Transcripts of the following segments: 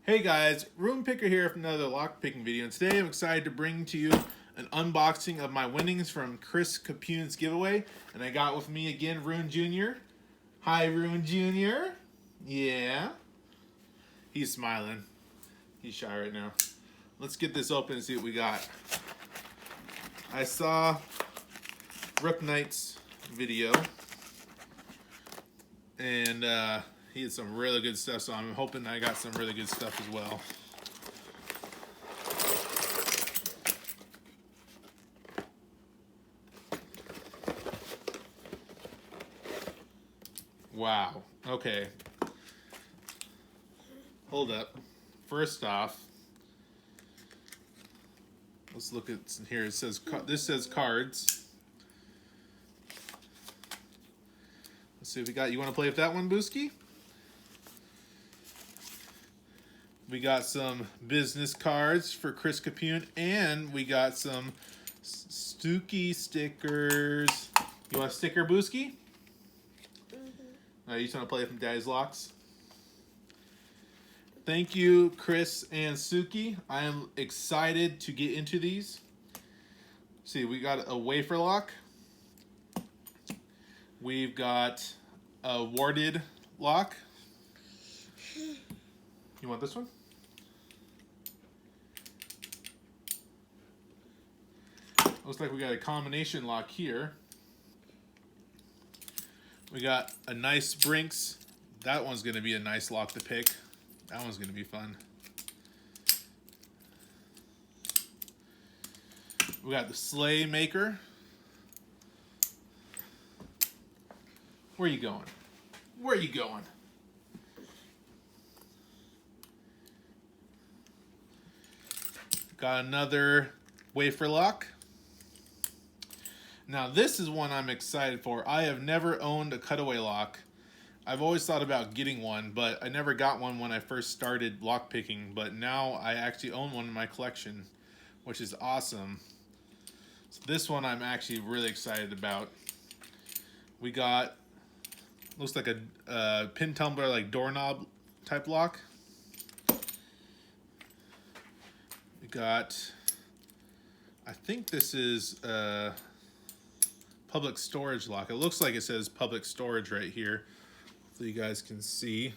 Hey guys, Room Picker here from another lockpicking video, and today I'm excited to bring to you an unboxing of my winnings from Chris Capune's giveaway. And I got with me again Roon Jr. Hi Roon Jr. Yeah. He's smiling. He's shy right now. Let's get this open and see what we got. I saw Rook Knight's video, and he had some really good stuff, so I'm hoping I got some really good stuff as well. Wow. Okay. Hold up. First off, let's look at here. It says this says cards. Let's see what we got. You want to play with that one, Booski? We got some business cards for Chris Capune, and we got some Suki stickers. You want a sticker, Booski? You just want to play with Daddy's locks? Thank you, Chris and Suki. I am excited to get into these. See, we got a wafer lock. We've got a warded lock. You want this one? Looks like we got a combination lock here. We got a nice Brinks. That one's going to be a nice lock to pick. That one's going to be fun. We got the Sleigh Maker. Where are you going? Where are you going? Got another wafer lock. Now this is one I'm excited for. I have never owned a cutaway lock. I've always thought about getting one, but I never got one when I first started lock picking. But now I actually own one in my collection, which is awesome. So this one I'm actually really excited about. We got, looks like a pin tumbler, like doorknob type lock. We got, I think this is public storage lock. It looks like it says public storage right here. Hopefully you guys can see.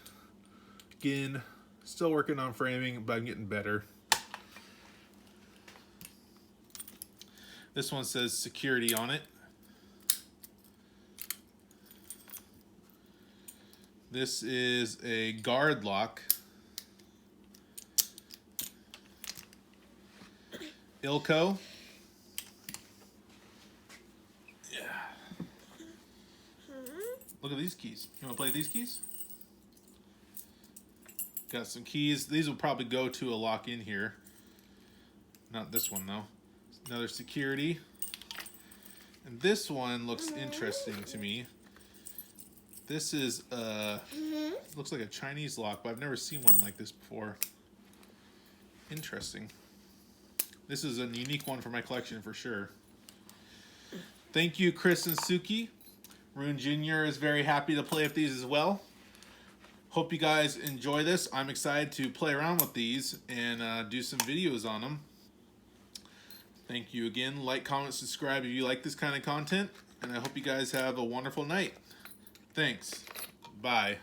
Again, still working on framing, but I'm getting better. This one says security on it. This is a guard lock. Ilco. Look at these keys. You want to play these keys? Got some keys. These will probably go to a lock in here. Not this one, though. Another security. And this one looks interesting to me. This is, looks like a Chinese lock, but I've never seen one like this before. Interesting. This is a unique one for my collection for sure. Thank you, Chris and Suki. Roon Jr. is very happy to play with these as well. Hope you guys enjoy this. I'm excited to play around with these and do some videos on them. Thank you again. Like, comment, subscribe if you like this kind of content. And I hope you guys have a wonderful night. Thanks. Bye.